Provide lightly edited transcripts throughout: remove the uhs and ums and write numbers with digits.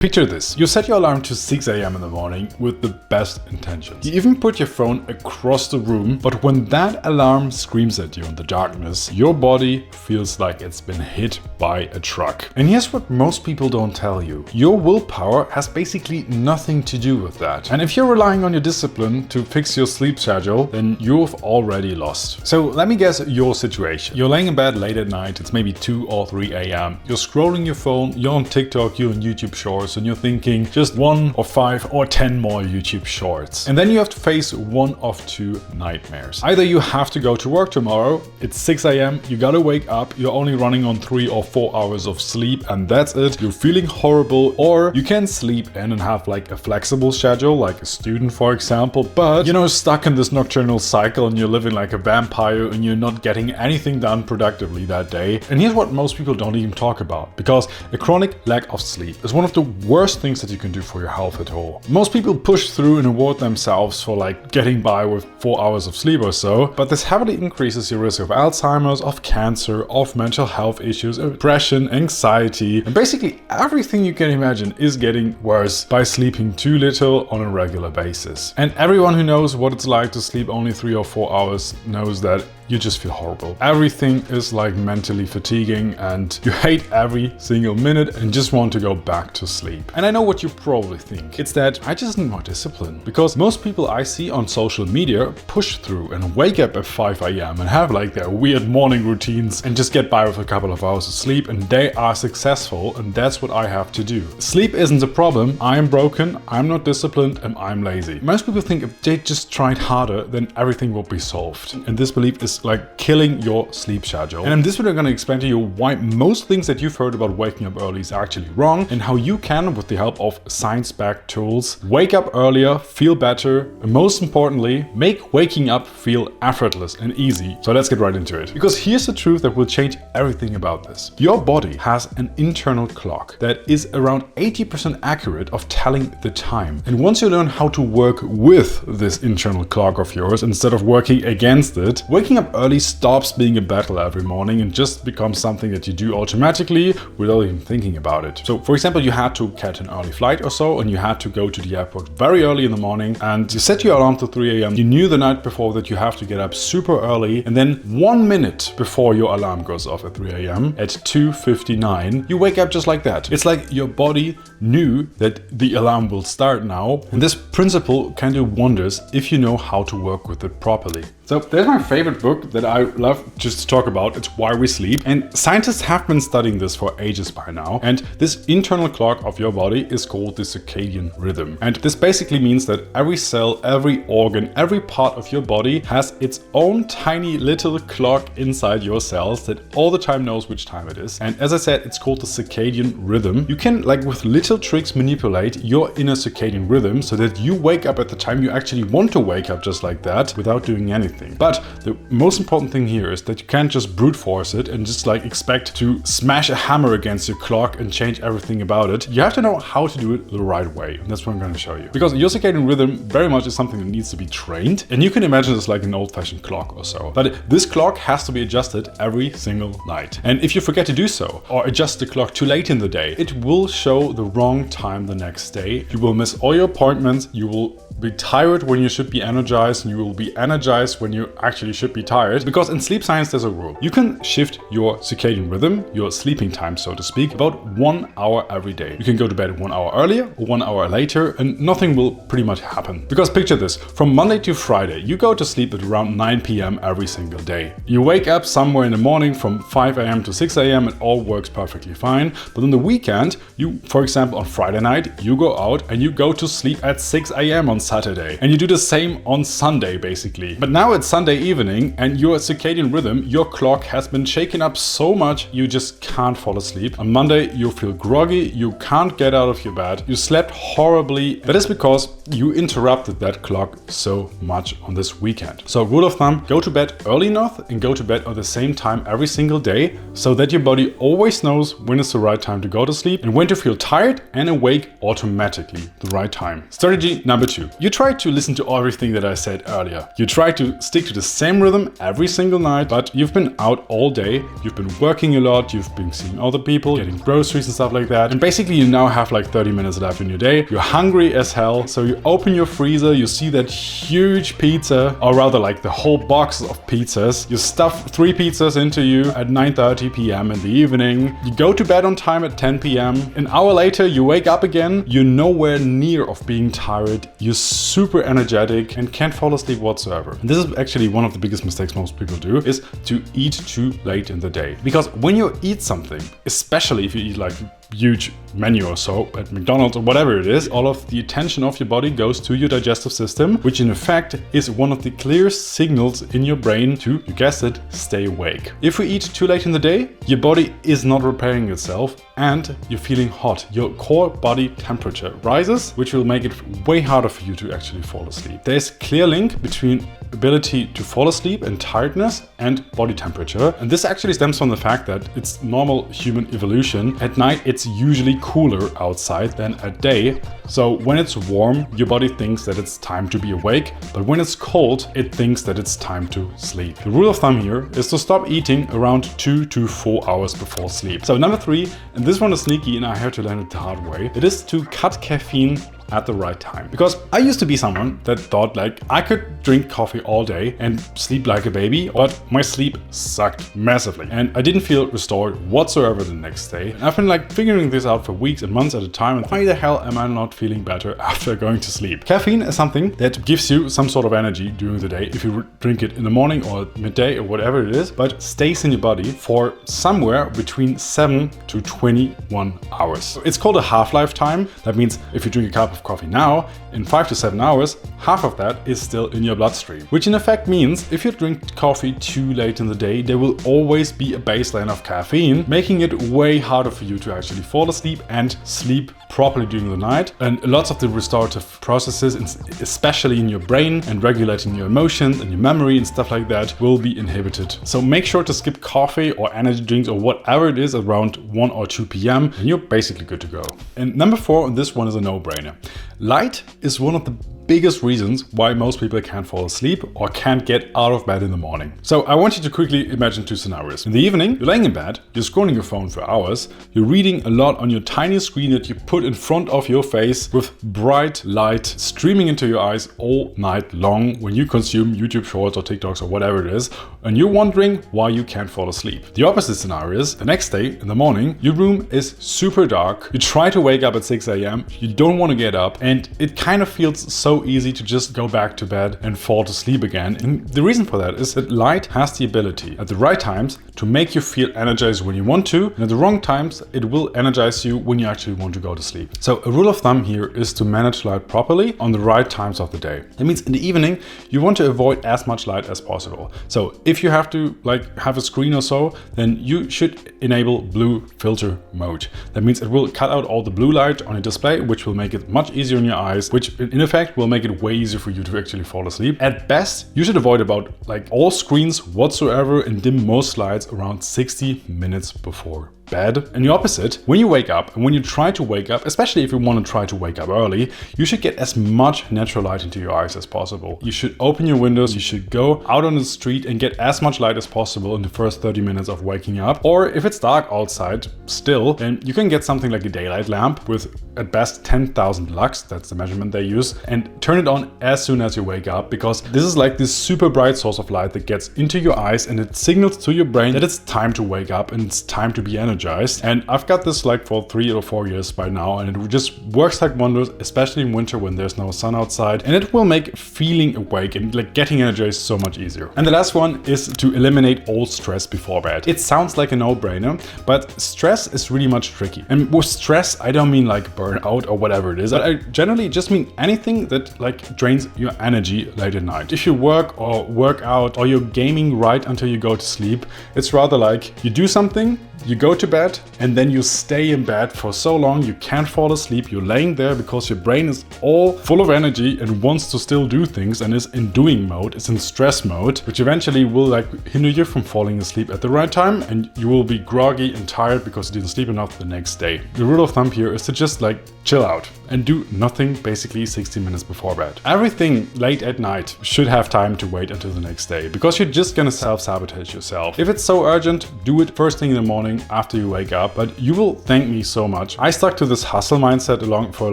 Picture this, you set your alarm to 6 a.m. in the morning with the best intentions. You even put your phone across the room, but when that alarm screams at you in the darkness, your body feels like it's been hit by a truck. And here's what most people don't tell you. Your willpower has basically nothing to do with that. And if you're relying on your discipline to fix your sleep schedule, then you've already lost. So let me guess your situation. You're laying in bed late at night, it's maybe 2 or 3 a.m. You're scrolling your phone, you're on TikTok, you're on YouTube Shorts, and you're thinking just 1 or 5 or 10 more YouTube Shorts. And then you have to face one of two nightmares. Either you have to go to work tomorrow, it's 6 a.m, you gotta wake up, you're only running on 3 or 4 hours of sleep and that's it, you're feeling horrible, or you can sleep in and have like a flexible schedule, like a student for example, but you know, stuck in this nocturnal cycle and you're living like a vampire and you're not getting anything done productively that day. And here's what most people don't even talk about, because a chronic lack of sleep is one of the worst things that you can do for your health at all. Most people push through and reward themselves for like getting by with 4 hours of sleep or so, but this heavily increases your risk of Alzheimer's, of cancer, of mental health issues, depression, anxiety, and basically everything you can imagine is getting worse by sleeping too little on a regular basis. And everyone who knows what it's like to sleep only 3 or 4 hours knows that you just feel horrible. Everything is like mentally fatiguing and you hate every single minute and just want to go back to sleep. And I know what you probably think. It's that I just need more discipline, because most people I see on social media push through and wake up at 5 a.m. and have like their weird morning routines and just get by with a couple of hours of sleep and they are successful, and that's what I have to do. Sleep isn't a problem, I'm broken, I'm not disciplined, and I'm lazy. Most people think if they just tried harder, then everything will be solved. And this belief is like killing your sleep schedule. And in this video I'm going to explain to you why most things that you've heard about waking up early is actually wrong, and how you can, with the help of science-backed tools, wake up earlier, feel better, and most importantly, make waking up feel effortless and easy. So let's get right into it. Because here's the truth that will change everything about this. Your body has an internal clock that is around 80% accurate of telling the time. And once you learn how to work with this internal clock of yours instead of working against it, waking up early stops being a battle every morning and just becomes something that you do automatically without even thinking about it. So for example, you had to catch an early flight or so and you had to go to the airport very early in the morning and you set your alarm to 3 a.m. You knew the night before that you have to get up super early, and then 1 minute before your alarm goes off at 3 a.m. at 2:59, you wake up just like that. It's like your body knew that the alarm will start now, and this principle can do wonders if you know how to work with it properly. So there's my favorite book that I love just to talk about. It's Why We Sleep. And scientists have been studying this for ages by now. And this internal clock of your body is called the circadian rhythm. And this basically means that every cell, every organ, every part of your body has its own tiny little clock inside your cells that all the time knows which time it is. And as I said, it's called the circadian rhythm. You can, like with little tricks, manipulate your inner circadian rhythm so that you wake up at the time you actually want to wake up, just like that, without doing anything. But the most important thing here is that you can't just brute force it and just like expect to smash a hammer against your clock and change everything about it. You have to know how to do it the right way. And that's what I'm going to show you. Because your circadian rhythm very much is something that needs to be trained. And you can imagine this like an old-fashioned clock or so. But this clock has to be adjusted every single night. And if you forget to do so, or adjust the clock too late in the day, it will show the wrong time the next day. You will miss all your appointments. You will be tired when you should be energized, and you will be energized when you actually should be tired. Because in sleep science there's a rule. You can shift your circadian rhythm, your sleeping time so to speak, about 1 hour every day. You can go to bed 1 hour earlier or 1 hour later and nothing will pretty much happen. Because picture this, from Monday to Friday you go to sleep at around 9 p.m. every single day. You wake up somewhere in the morning from 5 a.m. to 6 a.m. It all works perfectly fine. But on the weekend, you, for example on Friday night, you go out and you go to sleep at 6 a.m. on Saturday. And you do the same on Sunday basically. But now it's Sunday evening and your circadian rhythm, your clock has been shaken up so much you just can't fall asleep. On Monday you feel groggy, you can't get out of your bed, you slept horribly. That is because you interrupted that clock so much on this weekend. So rule of thumb, go to bed early enough and go to bed at the same time every single day so that your body always knows when it's the right time to go to sleep and when to feel tired and awake automatically the right time. Strategy number 2. you try to listen to everything that I said earlier. You try to stick to the same rhythm every single night, but you've been out all day, you've been working a lot, you've been seeing other people, getting groceries and stuff like that, and basically you now have like 30 minutes left in your day. You're hungry as hell, so you open your freezer, you see that huge pizza, or rather like the whole box of pizzas. You stuff 3 pizzas into you at 9:30 p.m. in the evening. You go to bed on time at 10 p.m. An hour later, you wake up again. You're nowhere near of being tired. You're super energetic and can't fall asleep whatsoever. And this is actually one of the biggest mistakes most people do, is to eat too late in the day. Because when you eat something, especially if you eat like huge menu or so at McDonald's or whatever it is, all of the attention of your body goes to your digestive system, which in effect is one of the clearest signals in your brain to, you guessed it, stay awake. If we eat too late in the day, your body is not repairing itself and you're feeling hot. Your core body temperature rises, which will make it way harder for you to actually fall asleep. There's a clear link between ability to fall asleep and tiredness and body temperature. And this actually stems from the fact that it's normal human evolution. At night, it's usually cooler outside than at day. So when it's warm, your body thinks that it's time to be awake, but when it's cold, it thinks that it's time to sleep. The rule of thumb here is to stop eating around 2 to 4 hours before sleep. So number 3, and this one is sneaky and I had to learn it the hard way, it is to cut caffeine at the right time. Because I used to be someone that thought like I could drink coffee all day and sleep like a baby, but my sleep sucked massively and I didn't feel restored whatsoever the next day. And I've been like figuring this out for weeks and months at a time, and why the hell am I not feeling better after going to sleep? Caffeine is something that gives you some sort of energy during the day if you drink it in the morning or midday or whatever it is, but stays in your body for somewhere between 7 to 21 hours. So it's called a half-life time. That means if you drink a cup of coffee now, in 5 to 7 hours, half of that is still in your bloodstream. Which in effect means if you drink coffee too late in the day, there will always be a baseline of caffeine, making it way harder for you to actually fall asleep and sleep properly during the night. And lots of the restorative processes, especially in your brain and regulating your emotions and your memory and stuff like that, will be inhibited. So make sure to skip coffee or energy drinks or whatever it is around 1 or 2 p.m. and you're basically good to go. And number 4, and this one is a no-brainer. Light is one of the biggest reasons why most people can't fall asleep or can't get out of bed in the morning. So I want you to quickly imagine 2 scenarios. In the evening, you're laying in bed, you're scrolling your phone for hours, you're reading a lot on your tiny screen that you put in front of your face with bright light streaming into your eyes all night long when you consume YouTube Shorts or TikToks or whatever it is, and you're wondering why you can't fall asleep. The opposite scenario is the next day in the morning, your room is super dark, you try to wake up at 6 a.m., you don't want to get up, and it kind of feels so easy to just go back to bed and fall to sleep again. And the reason for that is that light has the ability at the right times to make you feel energized when you want to, and at the wrong times it will energize you when you actually want to go to sleep. So a rule of thumb here is to manage light properly on the right times of the day. That means in the evening you want to avoid as much light as possible. So if you have to like have a screen or so, then you should enable blue filter mode. That means it will cut out all the blue light on your display, which will make it much easier on your eyes, which in effect will make it way easier for you to actually fall asleep. At best, you should avoid about like all screens whatsoever and dim most lights around 60 minutes before bed. And the opposite, when you wake up and when you try to wake up, especially if you want to try to wake up early, you should get as much natural light into your eyes as possible. You should open your windows, you should go out on the street and get as much light as possible in the first 30 minutes of waking up. Or if it's dark outside still, then you can get something like a daylight lamp with at best 10,000 lux, that's the measurement they use, and turn it on as soon as you wake up, because this is like this super bright source of light that gets into your eyes and it signals to your brain that it's time to wake up and it's time to be energized. And I've got this like for 3 or 4 years by now, and it just works like wonders, especially in winter when there's no sun outside, and it will make feeling awake and like getting energized so much easier. And the last one is to eliminate all stress before bed. It sounds like a no-brainer, but stress is really much tricky. And with stress, I don't mean like burnout or whatever it is. I generally just mean anything that like drains your energy late at night. If you work or work out or you're gaming right until you go to sleep, it's rather like you do something, you go to bed, and then you stay in bed for so long you can't fall asleep. You're laying there because your brain is all full of energy and wants to still do things and is in doing mode, it's in stress mode, which eventually will like hinder you from falling asleep at the right time, and you will be groggy and tired because you didn't sleep enough the next day. The rule of thumb here is to just like chill out and do nothing basically 60 minutes before bed. Everything late at night should have time to wait until the next day, because you're just gonna self-sabotage yourself. If it's so urgent, do it first thing in the morning after you wake up, but you will thank me so much. I stuck to this hustle mindset for a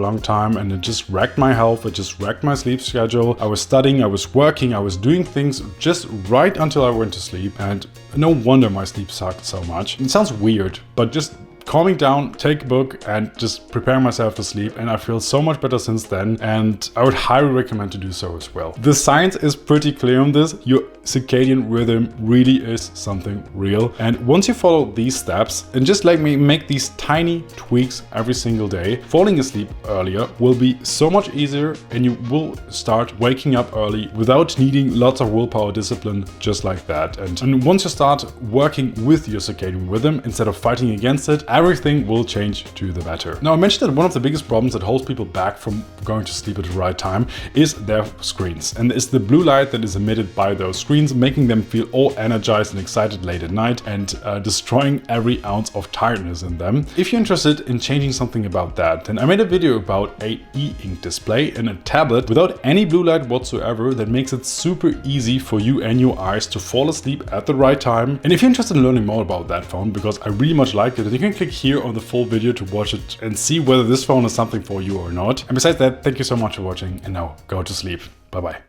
long time, and it just wrecked my health, it just wrecked my sleep schedule. I was studying, I was working, I was doing things just right until I went to sleep, and no wonder my sleep sucked so much. It sounds weird, but just calming down, take a book and just prepare myself to sleep, and I feel so much better since then, and I would highly recommend to do so as well. The science is pretty clear on this. Your circadian rhythm really is something real, and once you follow these steps and just like me make these tiny tweaks every single day, falling asleep earlier will be so much easier, and you will start waking up early without needing lots of willpower discipline just like that. And once you start working with your circadian rhythm instead of fighting against it, everything will change to the better. Now, I mentioned that one of the biggest problems that holds people back from going to sleep at the right time is their screens. And it's the blue light that is emitted by those screens, making them feel all energized and excited late at night, and destroying every ounce of tiredness in them. If you're interested in changing something about that, then I made a video about a e-ink display and a tablet without any blue light whatsoever that makes it super easy for you and your eyes to fall asleep at the right time. And if you're interested in learning more about that phone, because I really much like it, then you can click here on the full video to watch it and see whether this phone is something for you or not. And besides that, thank you so much for watching, and now go to sleep. Bye bye.